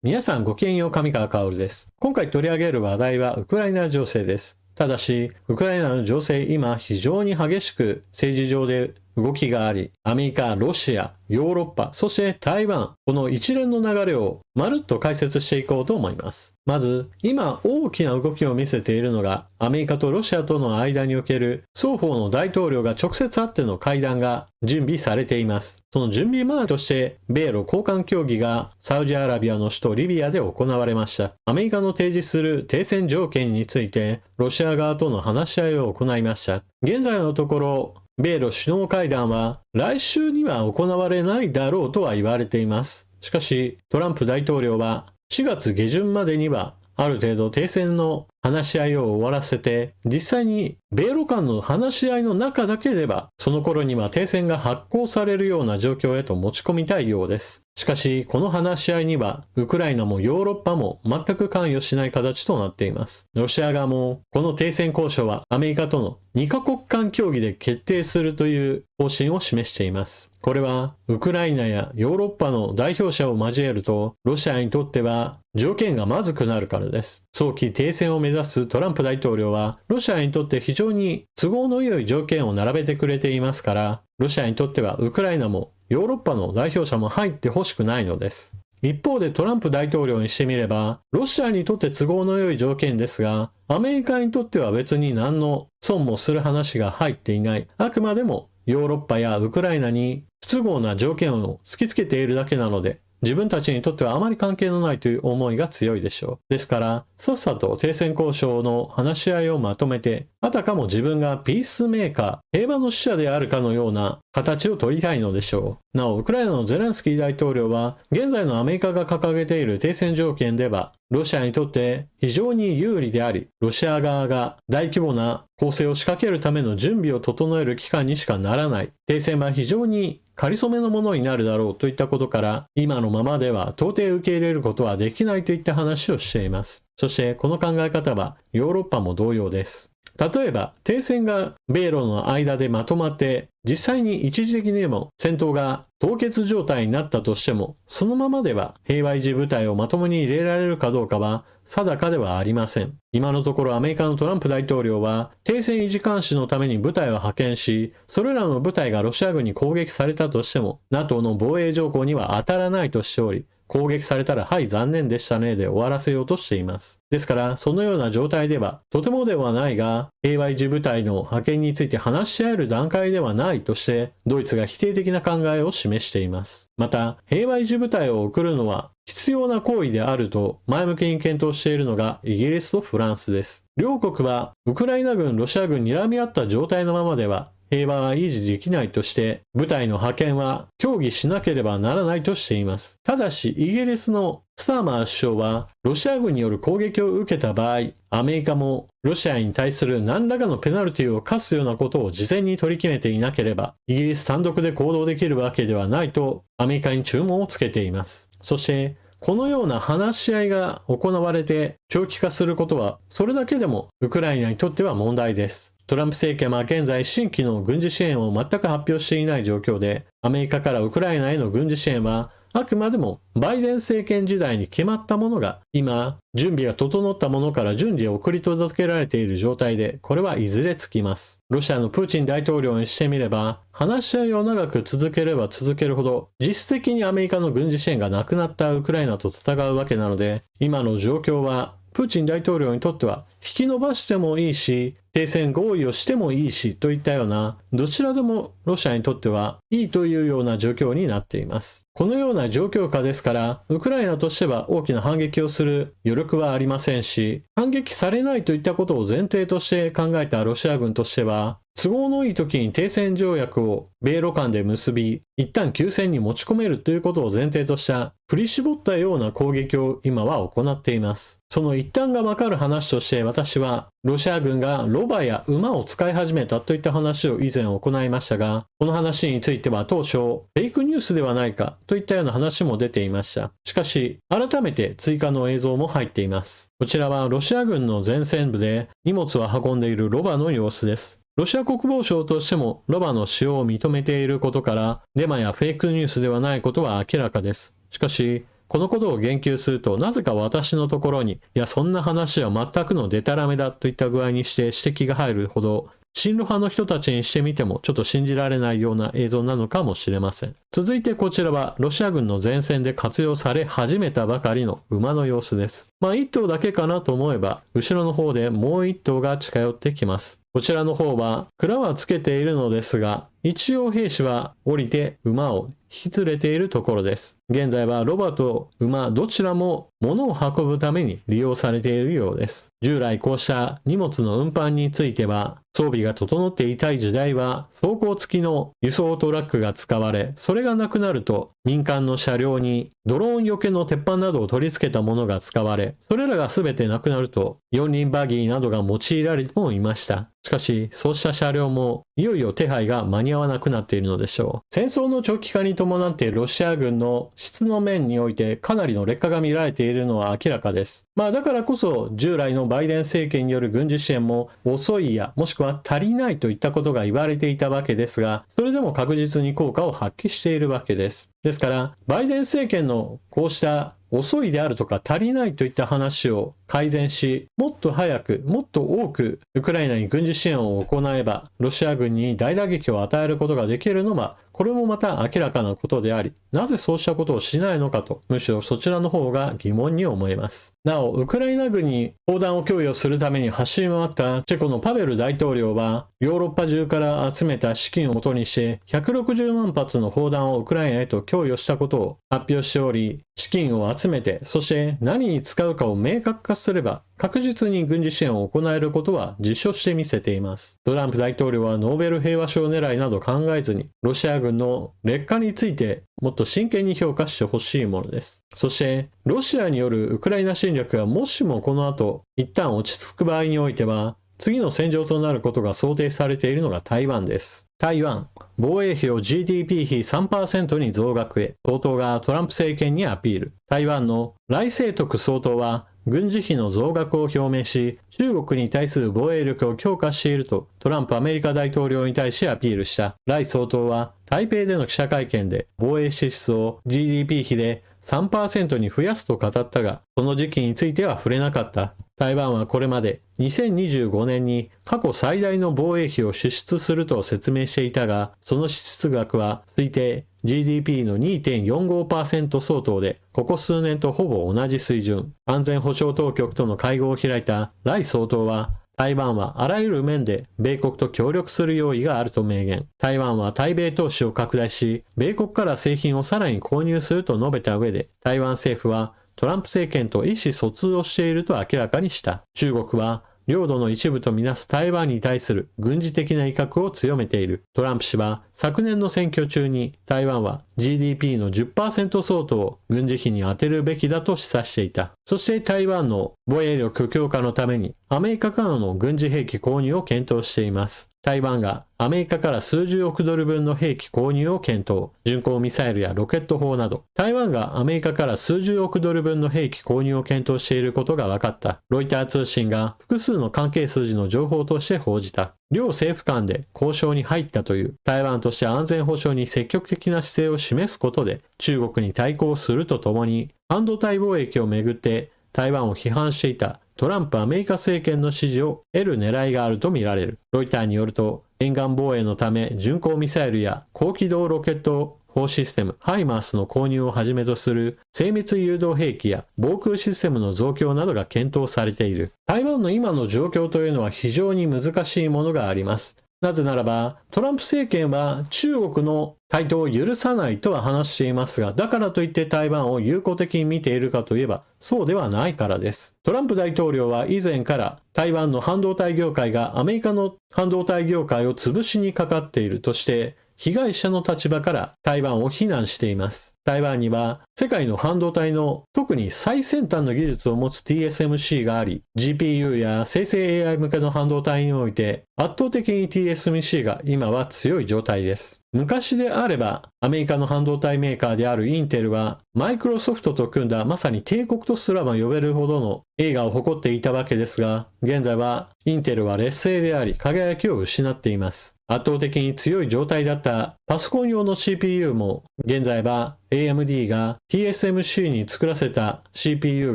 皆さんごきげんよう、上川薫です。今回取り上げる話題はウクライナ情勢です。ただし、ウクライナの情勢今非常に激しく政治上で動きがあり、アメリカ、ロシア、ヨーロッパ、そして台湾、この一連の流れをまるっと解説していこうと思います。まず、今大きな動きを見せているのが、アメリカとロシアとの間における双方の大統領が直接会っての会談が準備されています。その準備前として、米ロ高官協議がサウジアラビアの首都リビアで行われました。アメリカの提示する停戦条件について、ロシア側との話し合いを行いました。現在のところ、米ロ首脳会談は来週には行われないだろうとは言われています。しかし、トランプ大統領は4月下旬までにはある程度停戦の話し合いを終わらせて、実際に米ロ間の話し合いの中だけでは、その頃には停戦が発行されるような状況へと持ち込みたいようです。しかし、この話し合いには、ウクライナもヨーロッパも全く関与しない形となっています。ロシア側も、この停戦交渉はアメリカとの2カ国間協議で決定するという方針を示しています。これは、ウクライナやヨーロッパの代表者を交えると、ロシアにとっては条件がまずくなるからです。早期停戦を目指すトランプ大統領は、ロシアにとって非常に都合の良い条件を並べてくれていますから、ロシアにとってはウクライナもヨーロッパの代表者も入ってほしくないのです。一方でトランプ大統領にしてみれば、ロシアにとって都合の良い条件ですが、アメリカにとっては別に何の損もする話が入っていない。あくまでもヨーロッパやウクライナに不都合な条件を突きつけているだけなので、自分たちにとってはあまり関係のないという思いが強いでしょう。ですから、さっさと停戦交渉の話し合いをまとめて、あたかも自分がピースメーカー、平和の使者であるかのような形を取りたいのでしょう。なお、ウクライナのゼレンスキー大統領は、現在のアメリカが掲げている停戦条件では、ロシアにとって非常に有利であり、ロシア側が大規模な攻勢を仕掛けるための準備を整える期間にしかならない。停戦は非常に仮初めのものになるだろうといったことから、今のままでは到底受け入れることはできないといった話をしています。そしてこの考え方はヨーロッパも同様です。例えば、停戦が米ロの間でまとまって、実際に一時的にでも戦闘が凍結状態になったとしても、そのままでは平和維持部隊をまともに入れられるかどうかは定かではありません。今のところアメリカのトランプ大統領は、停戦維持監視のために部隊を派遣し、それらの部隊がロシア軍に攻撃されたとしても、NATO の防衛条項には当たらないとしており、攻撃されたらはい残念でしたねで終わらせようとしています。ですからそのような状態ではとてもではないが平和維持部隊の派遣について話し合える段階ではないとしてドイツが否定的な考えを示しています。また平和維持部隊を送るのは必要な行為であると前向きに検討しているのがイギリスとフランスです。両国はウクライナ軍、ロシア軍に睨み合った状態のままでは平和は維持できないとして部隊の派遣は協議しなければならないとしています。ただしイギリスのスターマー首相はロシア軍による攻撃を受けた場合アメリカもロシアに対する何らかのペナルティを課すようなことを事前に取り決めていなければイギリス単独で行動できるわけではないとアメリカに注文をつけています。そしてこのような話し合いが行われて長期化することはそれだけでもウクライナにとっては問題です。トランプ政権は現在新規の軍事支援を全く発表していない状況でアメリカからウクライナへの軍事支援はあくまでもバイデン政権時代に決まったものが今準備が整ったものから順次送り届けられている状態でこれはいずれつきます。ロシアのプーチン大統領にしてみれば話し合いを長く続ければ続けるほど実質的にアメリカの軍事支援がなくなったウクライナと戦うわけなので今の状況はプーチン大統領にとっては引き延ばしてもいいし停戦合意をしてもいいしといったようなどちらでもロシアにとってはいいというような状況になっています。このような状況下ですからウクライナとしては大きな反撃をする余力はありませんし反撃されないといったことを前提として考えたロシア軍としては都合のいい時に停戦条約を米ロ間で結び、一旦休戦に持ち込めるということを前提とした振り絞ったような攻撃を今は行っています。その一端がわかる話として私はロシア軍がロバや馬を使い始めたといった話を以前行いましたが、この話については当初フェイクニュースではないかといったような話も出ていました。しかし改めて追加の映像も入っています。こちらはロシア軍の前線部で荷物を運んでいるロバの様子です。ロシア国防省としてもロバの使用を認めていることからデマやフェイクニュースではないことは明らかです。しかしこのことを言及すると、なぜか私のところに、いや、そんな話は全くのデタラメだといった具合にして指摘が入るほど、親ロ派の人たちにしてみてもちょっと信じられないような映像なのかもしれません。続いてこちらはロシア軍の前線で活用され始めたばかりの馬の様子です。1頭だけかなと思えば、後ろの方でもう1頭が近寄ってきます。こちらの方は蔵はつけているのですが、一応兵士は降りて馬を引き連れているところです。現在はロバと馬どちらも物を運ぶために利用されているようです。従来こうした荷物の運搬については、装備が整っていたい時代は装甲付きの輸送トラックが使われ、それがなくなると民間の車両にドローンよけの鉄板などを取り付けたものが使われ、それらが全てなくなると四輪バギーなどが用いられてもいました。しかし、そうした車両もいよいよ手配が間に合わなくなっているのでしょう。戦争の長期化に伴ってロシア軍の質の面においてかなりの劣化が見られているのは明らかです。だからこそ従来のバイデン政権による軍事支援も遅いやもしくは足りないといったことが言われていたわけですが、それでも確実に効果を発揮しているわけです。ですから、バイデン政権のこうした遅いであるとか足りないといった話を改善し、もっと早く、もっと多くウクライナに軍事支援を行えば、ロシア軍に大打撃を与えることができるのは、これもまた明らかなことであり、なぜそうしたことをしないのかと、むしろそちらの方が疑問に思えます。なお、ウクライナ軍に砲弾を供与するために走り回ったチェコのパベル大統領は、ヨーロッパ中から集めた資金をもとにして、160万発の砲弾をウクライナへと供与したことを発表しており、資金を集めて、そして何に使うかを明確化すれば、確実に軍事支援を行えることは実証してみせています。トランプ大統領はノーベル平和賞狙いなど考えずに、ロシア軍の劣化についてもっと真剣に評価してほしいものです。そして、ロシアによるウクライナ侵略がもしもこの後、一旦落ち着く場合においては、次の戦場となることが想定されているのが台湾です。台湾、防衛費を GDP 比 3% に増額へ、総統がトランプ政権にアピール。台湾の頼清徳総統は、軍事費の増額を表明し、中国に対する防衛力を強化しているとトランプアメリカ大統領に対しアピールした。頼総統は台北での記者会見で防衛支出を GDP 比で 3% に増やすと語ったが、その時期については触れなかった。台湾はこれまで2025年に過去最大の防衛費を支出すると説明していたが、その支出額は推定 GDP の 2.45% 相当で、ここ数年とほぼ同じ水準。安全保障当局との会合を開いた頼総統は、台湾はあらゆる面で米国と協力する用意があると明言。台湾は対米投資を拡大し、米国から製品をさらに購入すると述べた上で、台湾政府はトランプ政権と意思疎通をしていると明らかにした。中国は領土の一部とみなす台湾に対する軍事的な威嚇を強めている。トランプ氏は昨年の選挙中に台湾は GDP の 10% 相当を軍事費に充てるべきだと示唆していた。そして台湾の防衛力強化のためにアメリカからの軍事兵器購入を検討しています。台湾がアメリカから数十億ドル分の兵器購入を検討。巡航ミサイルやロケット砲など、台湾がアメリカから数十億ドル分の兵器購入を検討していることが分かった。ロイター通信が複数の関係数字の情報として報じた。両政府間で交渉に入ったという。台湾として安全保障に積極的な姿勢を示すことで中国に対抗するとともに、半導体貿易をめぐって台湾を批判していたトランプアメリカ政権の支持を得る狙いがあるとみられる。ロイターによると、沿岸防衛のため巡航ミサイルや高機動ロケット砲システムハイマースの購入をはじめとする精密誘導兵器や防空システムの増強などが検討されている。台湾の今の状況というのは非常に難しいものがあります。なぜならば、トランプ政権は中国の台頭を許さないとは話していますが、だからといって台湾を友好的に見ているかといえば、そうではないからです。トランプ大統領は以前から台湾の半導体業界がアメリカの半導体業界を潰しにかかっているとして、被害者の立場から台湾を非難しています。台湾には世界の半導体の特に最先端の技術を持つ TSMC があり、GPU や生成 AI 向けの半導体において圧倒的に TSMC が今は強い状態です。昔であればアメリカの半導体メーカーであるインテルはマイクロソフトと組んだまさに帝国とすらも呼べるほどの栄華を誇っていたわけですが、現在はインテルは劣勢であり輝きを失っています。圧倒的に強い状態だったパソコン用の CPU も現在は AMD が TSMC に作らせた CPU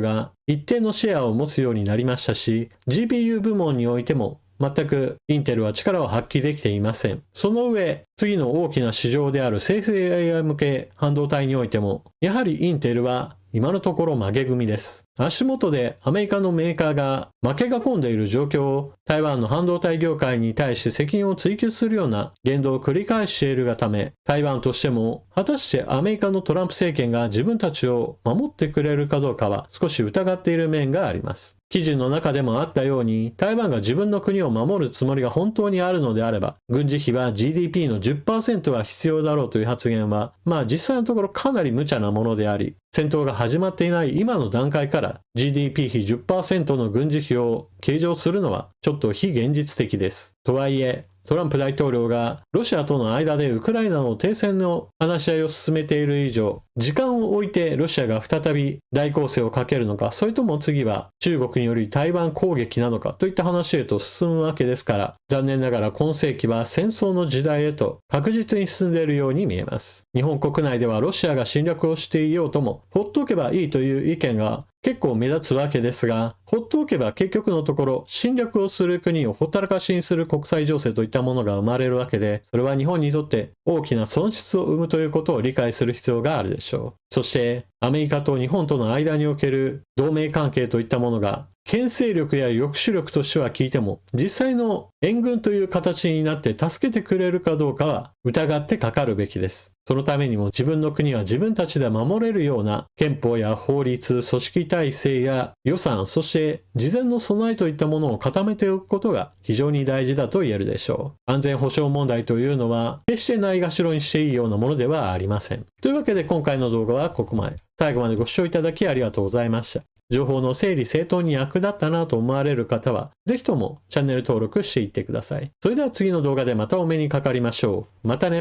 が一定のシェアを持つようになりましたし、GPU 部門においても全くインテルは力を発揮できていません。その上、次の大きな市場である生成 AI 向け半導体においても、やはりインテルは今のところ負け組です。足元でアメリカのメーカーが負けが込んでいる状況を台湾の半導体業界に対して責任を追及するような言動を繰り返しているがため、台湾としても果たしてアメリカのトランプ政権が自分たちを守ってくれるかどうかは少し疑っている面があります。記事の中でもあったように、台湾が自分の国を守るつもりが本当にあるのであれば、軍事費は GDP の 10% は必要だろうという発言は、実際のところかなり無茶なものであり、戦闘が始まっていない今の段階から GDP 比 10% の軍事費を計上するのはちょっと非現実的です。とはいえ、トランプ大統領がロシアとの間でウクライナの停戦の話し合いを進めている以上、時間を置いてロシアが再び大攻勢をかけるのか、それとも次は中国による台湾攻撃なのかといった話へと進むわけですから、残念ながら今世紀は戦争の時代へと確実に進んでいるように見えます。日本国内ではロシアが侵略をしていようとも、ほっとけばいいという意見が結構目立つわけですが、ほっとおけば結局のところ侵略をする国をほったらかしにする国際情勢といったものが生まれるわけで、それは日本にとって大きな損失を生むということを理解する必要があるでしょう。そしてアメリカと日本との間における同盟関係といったものが牽制力や抑止力としては聞いても、実際の援軍という形になって助けてくれるかどうかは疑ってかかるべきです。そのためにも自分の国は自分たちで守れるような憲法や法律、組織体制や予算、そして事前の備えといったものを固めておくことが非常に大事だと言えるでしょう。安全保障問題というのは決してないがしろにしていいようなものではありません。というわけで今回の動画はここまで。最後までご視聴いただきありがとうございました。情報の整理整頓に役立ったなと思われる方は、ぜひともチャンネル登録していってください。それでは次の動画でまたお目にかかりましょう。またね。